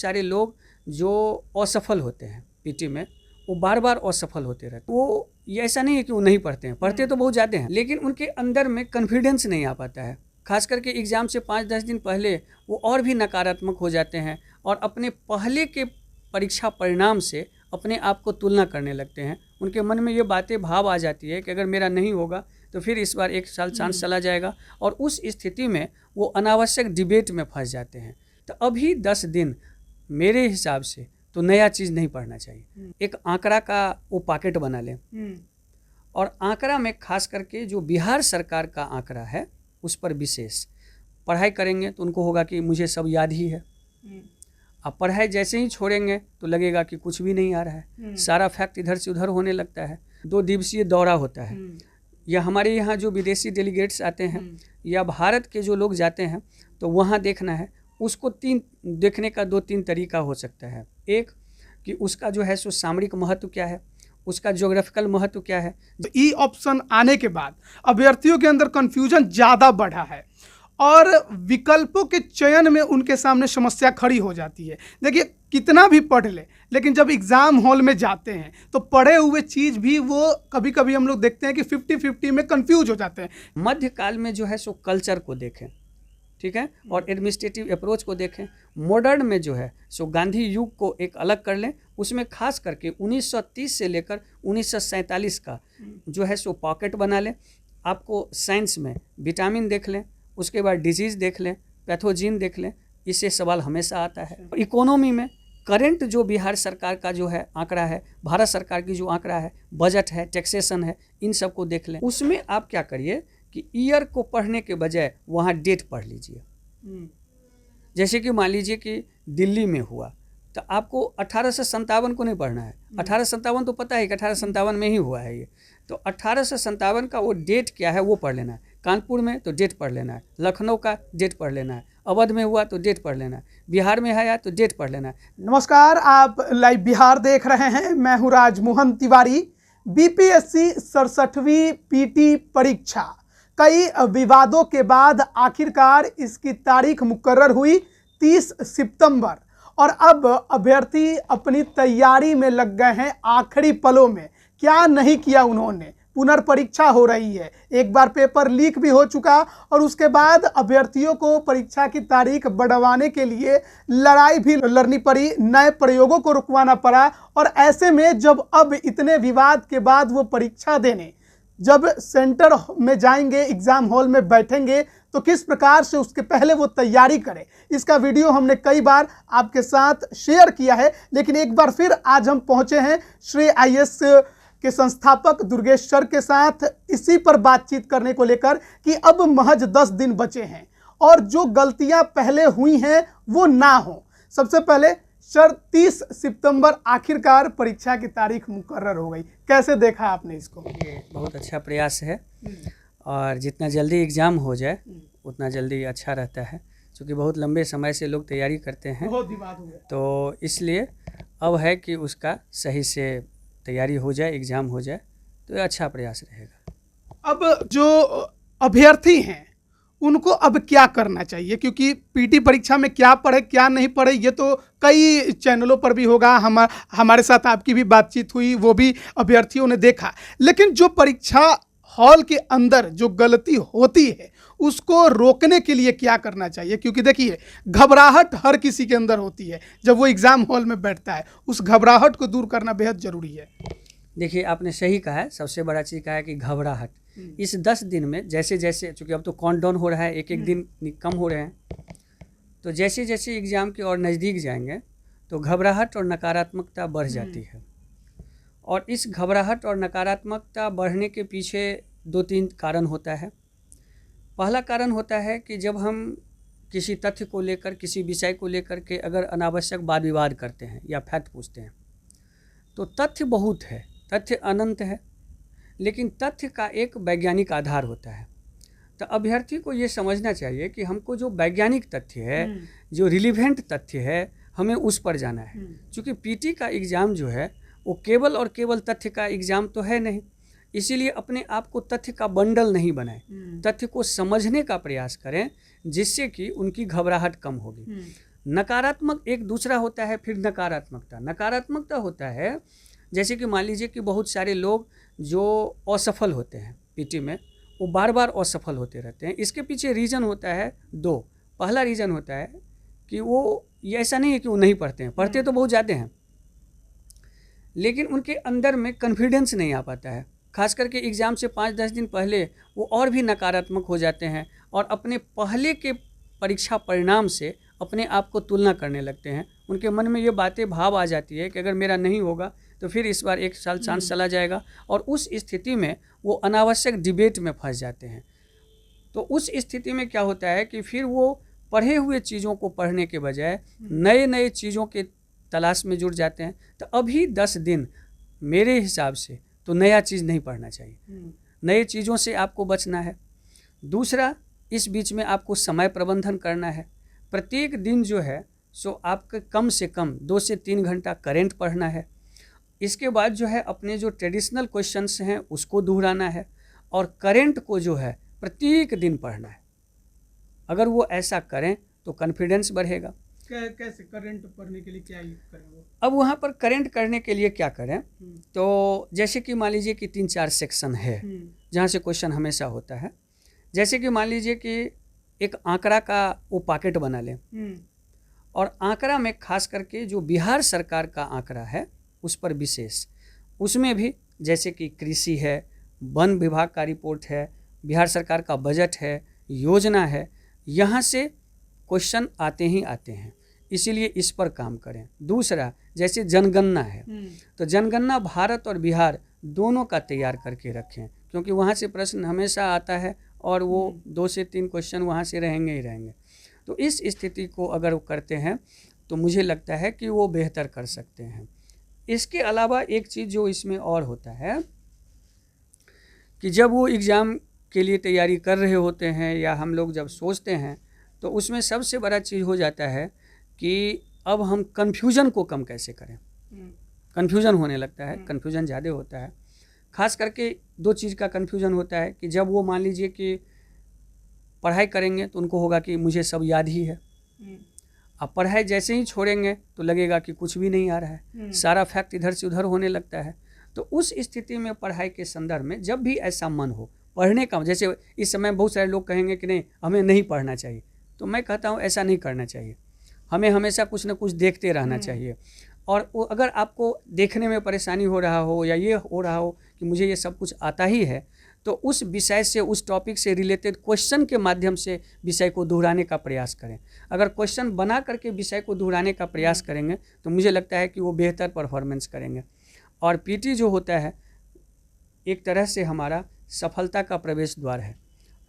सारे लोग जो असफल होते हैं पीटी में, वो बार बार असफल होते रहते हैं। वो ये ऐसा नहीं है कि वो नहीं पढ़ते हैं, पढ़ते तो बहुत ज़्यादा हैं, लेकिन उनके अंदर में कॉन्फिडेंस नहीं आ पाता है। खास करके एग्ज़ाम से 5-10 दिन पहले वो और भी नकारात्मक हो जाते हैं और अपने पहले के परीक्षा परिणाम से अपने आप को तुलना करने लगते हैं। उनके मन में ये बातें भाव आ जाती है कि अगर मेरा नहीं होगा तो फिर इस बार 1 साल चांस चला जाएगा, और उस स्थिति में वो अनावश्यक डिबेट में फंस जाते हैं। तो अभी 10 दिन मेरे हिसाब से तो नया चीज़ नहीं पढ़ना चाहिए। एक आंकड़ा का वो पॉकेट बना लें, और आंकड़ा में खास करके जो बिहार सरकार का आंकड़ा है उस पर विशेष पढ़ाई करेंगे तो उनको होगा कि मुझे सब याद ही है। आप पढ़ाई जैसे ही छोड़ेंगे तो लगेगा कि कुछ भी नहीं आ रहा है, सारा फैक्ट इधर से उधर होने लगता है। 2 दिवसीय दौरा होता है, या हमारे यहाँ जो विदेशी डेलीगेट्स आते हैं या भारत के जो लोग जाते हैं तो वहाँ देखना है, उसको देखने का 2-3 तरीका हो सकता है। एक कि उसका जो है सो सामरिक महत्व क्या है, उसका ज्योग्राफिकल महत्व क्या है। ई ऑप्शन आने के बाद अभ्यर्थियों के अंदर कंफ्यूजन ज़्यादा बढ़ा है और विकल्पों के चयन में उनके सामने समस्या खड़ी हो जाती है। देखिए, कितना भी पढ़ ले, लेकिन जब एग्ज़ाम हॉल में जाते हैं तो पढ़े हुए चीज़ भी वो कभी कभी हम लोग देखते हैं कि 50-50 में कंफ्यूज हो जाते हैं। मध्यकाल में जो है सो कल्चर को देखें, ठीक है, और एडमिनिस्ट्रेटिव अप्रोच को देखें। मॉडर्न में जो है सो गांधी युग को एक अलग कर लें, उसमें खास करके 1930 से लेकर 1947 का जो है सो पॉकेट बना लें। आपको साइंस में विटामिन देख लें, उसके बाद डिजीज़ देख लें, पैथोजीन देख लें, इससे सवाल हमेशा आता है। इकोनॉमी में करंट जो बिहार सरकार का जो है आंकड़ा है, भारत सरकार की जो आंकड़ा है, बजट है, टैक्सेशन है, इन सब को देख लें। उसमें आप क्या करिए कि ईयर को पढ़ने के बजाय वहाँ डेट पढ़ लीजिए। जैसे कि मान लीजिए कि दिल्ली में हुआ तो आपको 1857 को नहीं पढ़ना है। 1857 तो पता है कि 1857 में ही हुआ है ये, तो 1857 का वो डेट क्या है वो पढ़ लेना है। कानपुर में तो डेट पढ़ लेना है, लखनऊ का डेट पढ़ लेना है, अवध में हुआ तो डेट पढ़ लेना है, बिहार में आया तो डेट पढ़ लेना है। नमस्कार, आप लाइव बिहार देख रहे हैं। मैं हूँ राजमोहन तिवारी। बीपीएससी 67वीं पीटी परीक्षा कई विवादों के बाद आखिरकार इसकी तारीख मुकर्रर हुई 30 सितंबर, और अब अभ्यर्थी अपनी तैयारी में लग गए हैं आखिरी पलों में। क्या नहीं किया उन्होंने, पुनर्परीक्षा हो रही है, एक बार पेपर लीक भी हो चुका, और उसके बाद अभ्यर्थियों को परीक्षा की तारीख बढ़वाने के लिए लड़ाई भी लड़नी पड़ी, नए प्रयोगों को रुकवाना पड़ा। और ऐसे में जब अब इतने विवाद के बाद वो परीक्षा देने जब सेंटर में जाएंगे, एग्जाम हॉल में बैठेंगे, तो किस प्रकार से उसके पहले वो तैयारी करें, इसका वीडियो हमने कई बार आपके साथ शेयर किया है। लेकिन एक बार फिर आज हम पहुंचे हैं श्री आईएएस के संस्थापक दुर्गेश सर के साथ इसी पर बातचीत करने को लेकर कि अब महज 10 दिन बचे हैं और जो गलतियां पहले हुई हैं वो ना हो। सबसे पहले सर, 30 सितंबर आखिरकार परीक्षा की तारीख मुकर्रर हो गई, कैसे देखा आपने इसको? ये बहुत अच्छा प्रयास है, और जितना जल्दी एग्ज़ाम हो जाए उतना जल्दी अच्छा रहता है, क्योंकि बहुत लंबे समय से लोग तैयारी करते हैं, बहुत विवाद हो गया, तो इसलिए अब है कि उसका सही से तैयारी हो जाए, एग्ज़ाम हो जाए, तो ये अच्छा प्रयास रहेगा। अब जो अभ्यर्थी हैं उनको अब क्या करना चाहिए, क्योंकि पीटी परीक्षा में क्या पढ़े क्या नहीं पढ़े ये तो कई चैनलों पर भी होगा, हमारे साथ आपकी भी बातचीत हुई, वो भी अभ्यर्थियों ने देखा। लेकिन जो परीक्षा हॉल के अंदर जो गलती होती है उसको रोकने के लिए क्या करना चाहिए? क्योंकि देखिए, घबराहट हर किसी के अंदर होती है जब वो एग्ज़ाम हॉल में बैठता है, उस घबराहट को दूर करना बेहद ज़रूरी है। देखिए, आपने सही कहा है, सबसे बड़ा चीज़ कहा है कि घबराहट। इस 10 दिन में जैसे जैसे, चूँकि अब तो काउंटडाउन हो रहा है, एक एक दिन कम हो रहे हैं, तो जैसे जैसे एग्ज़ाम की ओर नज़दीक जाएंगे तो घबराहट और नकारात्मकता बढ़ जाती है। और इस घबराहट और नकारात्मकता बढ़ने के पीछे 2-3 कारण होता है। पहला कारण होता है कि जब हम किसी तथ्य को लेकर, किसी विषय को लेकर के अगर अनावश्यक वाद विवाद करते हैं या फैक्ट पूछते हैं, तो तथ्य बहुत है, तथ्य अनंत है, लेकिन तथ्य का एक वैज्ञानिक आधार होता है। तो अभ्यर्थी को ये समझना चाहिए कि हमको जो वैज्ञानिक तथ्य है, जो रिलीवेंट तथ्य है, हमें उस पर जाना है। क्योंकि पीटी का एग्ज़ाम जो है वो केवल और केवल तथ्य का एग्ज़ाम तो है नहीं, इसीलिए अपने आप को तथ्य का बंडल नहीं बनाएं, तथ्य को समझने का प्रयास करें, जिससे कि उनकी घबराहट कम होगी। नकारात्मक एक दूसरा होता है, फिर नकारात्मकता होता है जैसे कि मान लीजिए कि बहुत सारे लोग जो असफल होते हैं पीटी में, वो बार बार असफल होते रहते हैं। इसके पीछे रीज़न होता है दो। पहला रीज़न होता है कि वो ये ऐसा नहीं है कि वो नहीं पढ़ते हैं, पढ़ते तो बहुत ज़्यादा हैं, लेकिन उनके अंदर में कॉन्फिडेंस नहीं आ पाता है। खास करके एग्ज़ाम से 5-10 दिन पहले वो और भी नकारात्मक हो जाते हैं और अपने पहले के परीक्षा परिणाम से अपने आप को तुलना करने लगते हैं। उनके मन में ये बातें भाव आ जाती है कि अगर मेरा नहीं होगा तो फिर इस बार 1 साल चांस चला जाएगा, और उस स्थिति में वो अनावश्यक डिबेट में फंस जाते हैं। तो उस स्थिति में क्या होता है कि फिर वो पढ़े हुए चीज़ों को पढ़ने के बजाय नए नए चीज़ों के तलाश में जुट जाते हैं। तो अभी 10 दिन मेरे हिसाब से तो नया चीज़ नहीं पढ़ना चाहिए, नए चीज़ों से आपको बचना है। दूसरा, इस बीच में आपको समय प्रबंधन करना है। प्रत्येक दिन जो है सो आपके कम से कम 2 से 3 घंटा करंट पढ़ना है। इसके बाद जो है अपने जो ट्रेडिशनल क्वेश्चंस हैं उसको दोहराना है, और करंट को जो है प्रत्येक दिन पढ़ना है। अगर वो ऐसा करें तो कॉन्फिडेंस बढ़ेगा। कैसे करंट पढ़ने के लिए क्या यूज करें वो? अब वहाँ पर करंट करने के लिए क्या करें, तो जैसे कि मान लीजिए कि 3-4 सेक्शन है जहाँ से क्वेश्चन हमेशा होता है। जैसे कि मान लीजिए कि एक आंकड़ा का वो पॉकेट बना लें, और आंकड़ा में खास करके जो बिहार सरकार का आंकड़ा है उस पर विशेष, उसमें भी जैसे कि कृषि है, वन विभाग का रिपोर्ट है, बिहार सरकार का बजट है, योजना है, यहाँ से क्वेश्चन आते ही आते हैं, इसीलिए इस पर काम करें। दूसरा, जैसे जनगणना है तो जनगणना भारत और बिहार दोनों का तैयार करके रखें, क्योंकि वहाँ से प्रश्न हमेशा आता है और वो 2 से 3 क्वेश्चन वहाँ से रहेंगे ही रहेंगे। तो इस स्थिति को अगर वो करते हैं तो मुझे लगता है कि वो बेहतर कर सकते हैं। इसके अलावा एक चीज़ जो इसमें और होता है कि जब वो एग्ज़ाम के लिए तैयारी कर रहे होते हैं या हम लोग जब सोचते हैं तो उसमें सबसे बड़ा चीज़ हो जाता है कि अब हम कन्फ्यूज़न को कम कैसे करें। कन्फ्यूज़न होने लगता है, कन्फ्यूज़न ज़्यादा होता है। खास करके 2 चीज़ का कन्फ्यूज़न होता है कि जब वो मान लीजिए कि पढ़ाई करेंगे तो उनको होगा कि मुझे सब याद ही है, अब पढ़ाई जैसे ही छोड़ेंगे तो लगेगा कि कुछ भी नहीं आ रहा है, सारा फैक्ट इधर से उधर होने लगता है। तो उस स्थिति में पढ़ाई के संदर्भ में जब भी ऐसा मन हो पढ़ने का, जैसे इस समय बहुत सारे लोग कहेंगे कि नहीं हमें नहीं पढ़ना चाहिए, तो मैं कहता हूँ ऐसा नहीं करना चाहिए। हमें हमेशा कुछ ना कुछ देखते रहना चाहिए, और वो अगर आपको देखने में परेशानी हो रहा हो या ये हो रहा हो कि मुझे ये सब कुछ आता ही है, तो उस विषय से, उस टॉपिक से रिलेटेड क्वेश्चन के माध्यम से विषय को दोहराने का प्रयास करें। अगर क्वेश्चन बना करके विषय को दोहराने का प्रयास करेंगे तो मुझे लगता है कि वो बेहतर परफॉर्मेंस करेंगे। और पीटी जो होता है एक तरह से हमारा सफलता का प्रवेश द्वार है।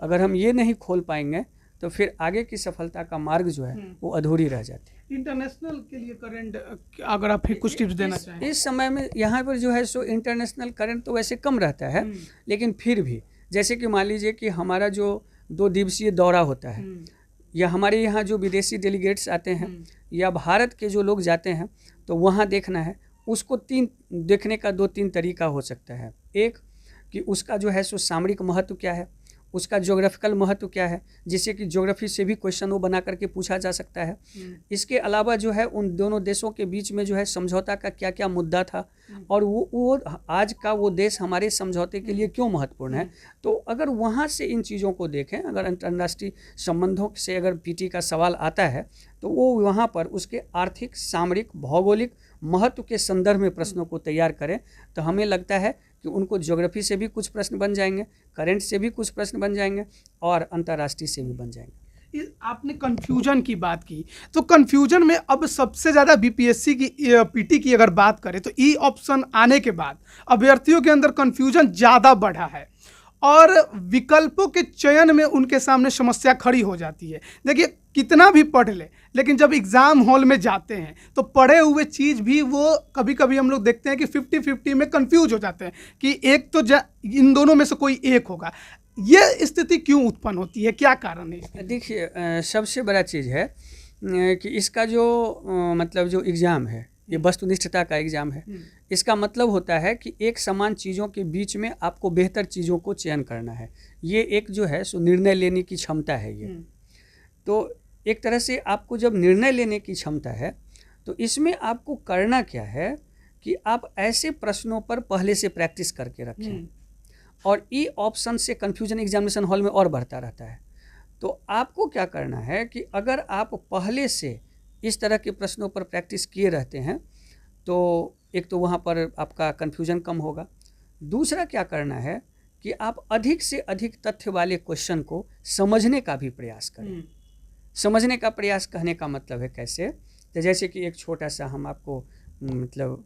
अगर हम ये नहीं खोल पाएंगे तो फिर आगे की सफलता का मार्ग जो है वो अधूरी रह जाती है। इंटरनेशनल के लिए करंट अगर आप फिर कुछ टिप्स देना चाहें। इस समय में यहाँ पर जो है सो इंटरनेशनल करंट तो वैसे कम रहता है, लेकिन फिर भी जैसे कि मान लीजिए कि हमारा जो 2 दिवसीय दौरा होता है, या हमारे यहाँ जो विदेशी डेलीगेट्स आते हैं या भारत के जो लोग जाते हैं, तो वहाँ देखना है उसको देखने का 2-3 तरीका हो सकता है। एक कि उसका जो है सो सामरिक महत्व क्या है, उसका ज्योग्राफिकल महत्व क्या है, जिससे कि ज्योग्राफी से भी क्वेश्चन वो बना करके पूछा जा सकता है। इसके अलावा जो है उन दोनों देशों के बीच में जो है समझौता का क्या क्या मुद्दा था, और वो आज का वो देश हमारे समझौते के लिए क्यों महत्वपूर्ण है। तो अगर वहाँ से इन चीज़ों को देखें, अगर अंतर्राष्ट्रीय संबंधों से अगर पीटी का सवाल आता है तो वो वहाँ पर उसके आर्थिक, सामरिक, भौगोलिक महत्व के संदर्भ में प्रश्नों को तैयार करें, तो हमें लगता है कि उनको ज्योग्राफी से भी कुछ प्रश्न बन जाएंगे, करंट से भी कुछ प्रश्न बन जाएंगे, और अंतर्राष्ट्रीय से भी बन जाएंगे। आपने कन्फ्यूजन की बात की, तो कन्फ्यूजन में अब सबसे ज़्यादा बीपीएससी की पीटी की अगर बात करें तो ई ऑप्शन आने के बाद अभ्यर्थियों के अंदर कन्फ्यूजन ज़्यादा बढ़ा है और विकल्पों के चयन में उनके सामने समस्या खड़ी हो जाती है। देखिए कितना भी पढ़ ले, लेकिन जब एग्ज़ाम हॉल में जाते हैं तो पढ़े हुए चीज़ भी वो कभी कभी हम लोग देखते हैं कि 50-50 में कंफ्यूज हो जाते हैं कि एक तो इन दोनों में से कोई एक होगा। ये स्थिति क्यों उत्पन्न होती है, क्या कारण है? देखिए सबसे बड़ा चीज़ है कि इसका जो मतलब जो एग्ज़ाम है ये वस्तुनिष्ठता का एग्ज़ाम है। इसका मतलब होता है कि एक समान चीज़ों के बीच में आपको बेहतर चीज़ों को चयन करना है। ये एक जो है सो निर्णय लेने की क्षमता है ये। तो एक तरह से आपको जब निर्णय लेने की क्षमता है, तो इसमें आपको करना क्या है कि आप ऐसे प्रश्नों पर पहले से प्रैक्टिस करके रखें, और ई ऑप्शन से कन्फ्यूजन एग्जामिनेशन हॉल में और बढ़ता रहता है। तो आपको क्या करना है कि अगर आप पहले से इस तरह के प्रश्नों पर प्रैक्टिस किए रहते हैं, तो एक तो वहाँ पर आपका कन्फ्यूजन कम होगा। दूसरा क्या करना है कि आप अधिक से अधिक तथ्य वाले क्वेश्चन को समझने का भी प्रयास करें। समझने का प्रयास कहने का मतलब है कैसे, तो जैसे कि एक छोटा सा हम आपको मतलब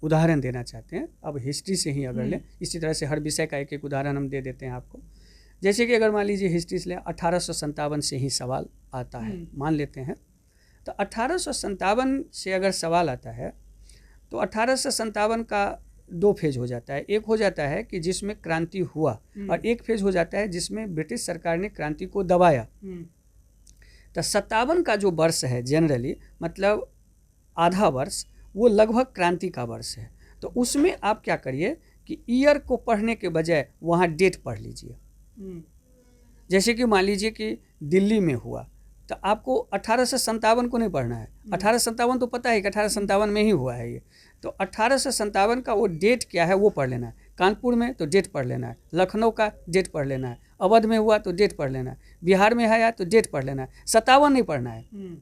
उदाहरण देना चाहते हैं। अब हिस्ट्री से ही अगर लें, इसी तरह से हर विषय का एक एक उदाहरण हम दे देते हैं आपको। जैसे कि अगर मान लीजिए हिस्ट्री से लें, 1857 से ही सवाल आता है, मान लेते हैं। तो 1857 से अगर सवाल आता है तो 1857 का 2 फेज हो जाता है। एक हो जाता है कि जिसमें क्रांति हुआ, और एक फेज हो जाता है जिसमें ब्रिटिश सरकार ने क्रांति को दबाया। तो 57 का जो वर्ष है जनरली, मतलब आधा वर्ष, वो लगभग क्रांति का वर्ष है। तो उसमें आप क्या करिए कि ईयर को पढ़ने के बजाय वहाँ डेट पढ़ लीजिए। जैसे कि मान लीजिए कि दिल्ली में हुआ, तो आपको 1857 को नहीं पढ़ना है। 1857 तो पता है कि 1857 में ही हुआ है ये, तो 1857 का वो डेट क्या है वो पढ़ लेना है। कानपुर में तो डेट पढ़ लेना है, लखनऊ का डेट पढ़ लेना है, अवध में हुआ तो डेट पढ़ लेना है, बिहार में है तो डेट पढ़ लेना है, 57 नहीं पढ़ना है।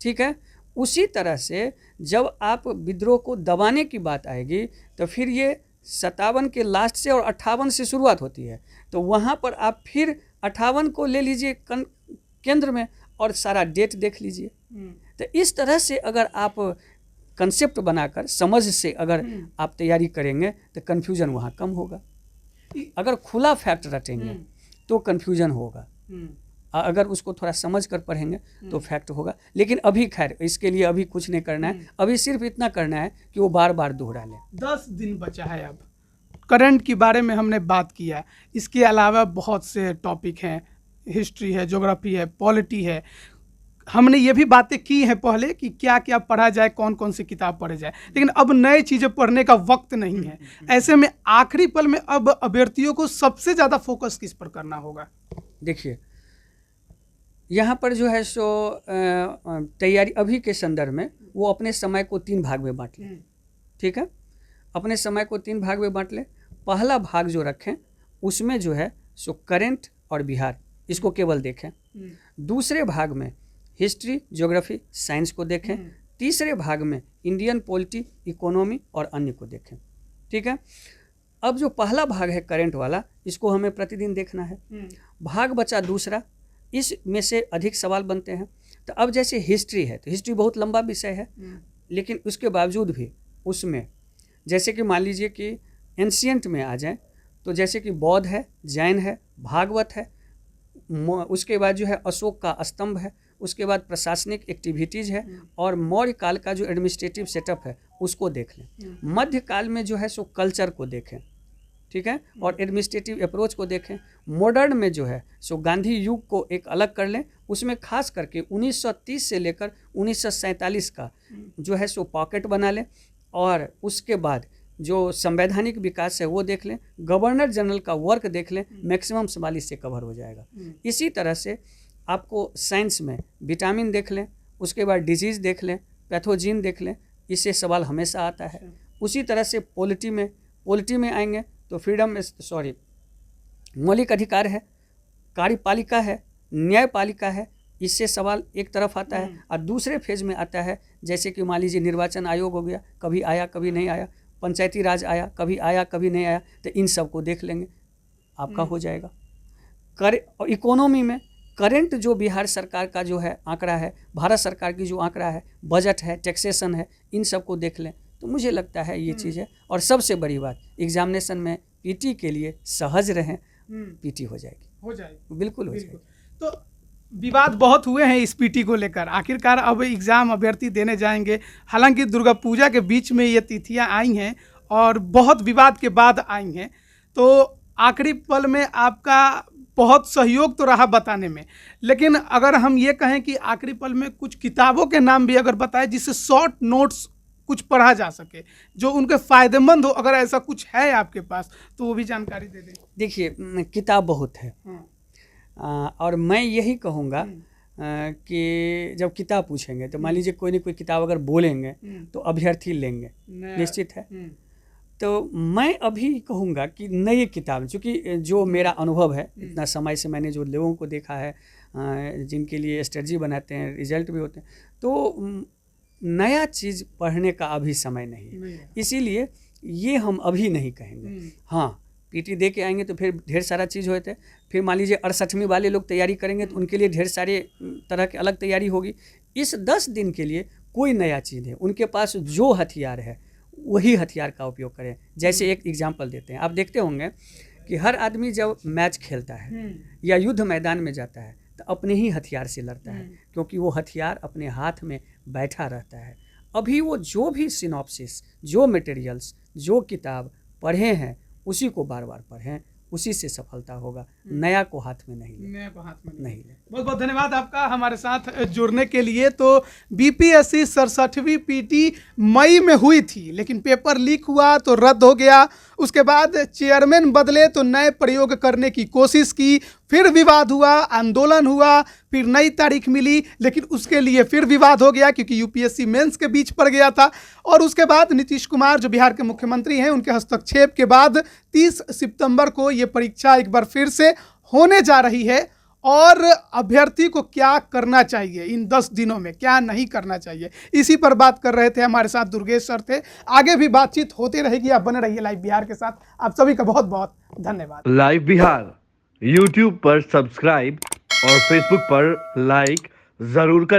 ठीक है। उसी तरह से जब आप विद्रोह को दबाने की बात आएगी, तो फिर ये 57 के लास्ट से और 58 से शुरुआत होती है। तो वहाँ पर आप फिर 58 को ले लीजिए केंद्र में और सारा डेट देख लीजिए। तो इस तरह से अगर आप कंसेप्ट बनाकर समझ से अगर आप तैयारी करेंगे तो कन्फ्यूजन वहाँ कम होगा। अगर खुला फैक्ट रटेंगे तो कन्फ्यूजन होगा, अगर उसको थोड़ा समझ कर पढ़ेंगे तो फैक्ट होगा। लेकिन अभी खैर इसके लिए अभी कुछ नहीं करना है, अभी सिर्फ इतना करना है कि वो बार बार दोहरा लें। 10 दिन बचा है। अब करंट के बारे में हमने बात किया, इसके अलावा बहुत से टॉपिक हैं, हिस्ट्री है, ज्योग्राफी है, पॉलिटी है। हमने ये भी बातें की हैं पहले कि क्या क्या पढ़ा जाए, कौन कौन सी किताब पढ़े जाए, लेकिन अब नए चीज़ें पढ़ने का वक्त नहीं है। ऐसे में आखिरी पल में अब अभ्यर्थियों को सबसे ज़्यादा फोकस किस पर करना होगा? देखिए, यहाँ पर जो है सो तैयारी अभी के संदर्भ में वो अपने समय को 3 भाग में बांट लें। ठीक है, अपने समय को 3 भाग में बांट लें। पहला भाग जो रखें उसमें जो है सो करेंट और बिहार, इसको केवल देखें। दूसरे भाग में हिस्ट्री, ज्योग्राफी, साइंस को देखें। तीसरे भाग में इंडियन पॉलिटी, इकोनॉमी और अन्य को देखें। ठीक है। अब जो पहला भाग है करेंट वाला, इसको हमें प्रतिदिन देखना है। भाग बचा दूसरा, इसमें से अधिक सवाल बनते हैं। तो अब जैसे हिस्ट्री है, तो हिस्ट्री बहुत लंबा विषय है, लेकिन उसके बावजूद भी उसमें जैसे कि मान लीजिए कि एंशियंट में आ जाएं, तो जैसे कि बौद्ध है, जैन है, भागवत है, उसके बाद जो है अशोक का स्तंभ है, उसके बाद प्रशासनिक एक्टिविटीज़ है, और मौर्य काल का जो एडमिनिस्ट्रेटिव सेटअप है उसको देख लें। मध्य काल में जो है सो कल्चर को देखें। ठीक है, और एडमिनिस्ट्रेटिव अप्रोच को देखें। मॉडर्न में जो है सो गांधी युग को एक अलग कर लें, उसमें खास करके 1930 से लेकर 1947 का जो है सो पॉकेट बना लें, और उसके बाद जो संवैधानिक विकास है वो देख लें, गवर्नर जनरल का वर्क देख लें, मैक्सिमम सवाल इससे कवर हो जाएगा। इसी तरह से आपको साइंस में विटामिन देख लें, उसके बाद डिजीज़ देख लें, पैथोजीन देख लें, इससे सवाल हमेशा आता है। उसी तरह से पॉलिटी में आएंगे तो मौलिक अधिकार है, कार्यपालिका है, न्यायपालिका है, इससे सवाल एक तरफ आता है। और दूसरे फेज में आता है जैसे कि मान लीजिए निर्वाचन आयोग हो गया, कभी आया कभी नहीं आया, पंचायती राज आया कभी नहीं आया, तो इन सब को देख लेंगे, आपका हो जाएगा। और इकोनॉमी में करेंट जो बिहार सरकार का जो है आंकड़ा है, भारत सरकार की जो आंकड़ा है, बजट है, टैक्सेशन है, इन सब को देख लें तो मुझे लगता है ये चीज़ है। और सबसे बड़ी बात, एग्जामिनेशन में पीटी के लिए सहज रहें, पीटी हो जाएगी, बिल्कुल हो जाएगी। तो विवाद बहुत हुए हैं इस पीटी को लेकर, आखिरकार अब एग्ज़ाम अभ्यर्थी देने जाएंगे। हालांकि दुर्गा पूजा के बीच में ये तिथियां आई हैं और बहुत विवाद के बाद आई हैं, तो आखिरी पल में आपका बहुत सहयोग तो रहा बताने में, लेकिन अगर हम ये कहें कि आखिरी पल में कुछ किताबों के नाम भी अगर बताएं जिससे शॉर्ट नोट्स कुछ पढ़ा जा सके, जो उनके फ़ायदेमंद हो, अगर ऐसा कुछ है आपके पास तो वो भी जानकारी दे दें। देखिए, किताब बहुत है, और मैं यही कहूँगा कि जब किताब पूछेंगे तो मान लीजिए कोई न कोई किताब अगर बोलेंगे तो अभ्यर्थी लेंगे, निश्चित है। तो मैं अभी कहूँगा कि नई किताब, चूँकि जो मेरा अनुभव है, इतना समय से मैंने जो लोगों को देखा है जिनके लिए स्ट्रेटजी बनाते हैं, रिजल्ट भी होते हैं, तो नया चीज़ पढ़ने का अभी समय नहीं है, इसीलिए ये हम अभी नहीं कहेंगे। हाँ, पीटी दे के आएंगे तो फिर ढेर सारा चीज़ होते हैं, फिर मान लीजिए 68वीं वाले लोग तैयारी करेंगे तो उनके लिए ढेर सारे तरह के अलग तैयारी होगी। इस 10 दिन के लिए कोई नया चीज़ है, उनके पास जो हथियार है वही हथियार का उपयोग करें। जैसे एक एग्जाम्पल देते हैं, आप देखते होंगे कि हर आदमी जब मैच खेलता है या युद्ध मैदान में जाता है तो अपने ही हथियार से लड़ता है, क्योंकि वो हथियार अपने हाथ में बैठा रहता है। अभी वो जो भी सिनॉप्सिस, जो मटेरियल्स, जो किताब पढ़े हैं उसी को बार बार पढ़ें, उसी से सफलता होगा, नया को हाथ में नहीं ले। नया को हाथ में नहीं ले। बहुत बहुत धन्यवाद आपका हमारे साथ जुड़ने के लिए। तो बीपीएससी 67वीं पीटी मई में हुई थी, लेकिन पेपर लीक हुआ तो रद्द हो गया। उसके बाद चेयरमैन बदले तो नए प्रयोग करने की कोशिश की, फिर विवाद हुआ, आंदोलन हुआ, फिर नई तारीख मिली, लेकिन उसके लिए फिर विवाद हो गया क्योंकि यूपीएससी मेंस के बीच पड़ गया था। और उसके बाद नीतीश कुमार जो बिहार के मुख्यमंत्री हैं, उनके हस्तक्षेप के बाद 30 सितंबर को ये परीक्षा एक बार फिर से होने जा रही है। और अभ्यर्थी को क्या करना चाहिए इन 10 दिनों में, क्या नहीं करना चाहिए, इसी पर बात कर रहे थे। हमारे साथ दुर्गेश सर थे। आगे भी बातचीत होती रहेगी, आप बने रहिए लाइव बिहार के साथ। आप सभी का बहुत बहुत धन्यवाद। लाइव बिहार यूट्यूब पर सब्सक्राइब और फेसबुक पर लाइक जरूर करें।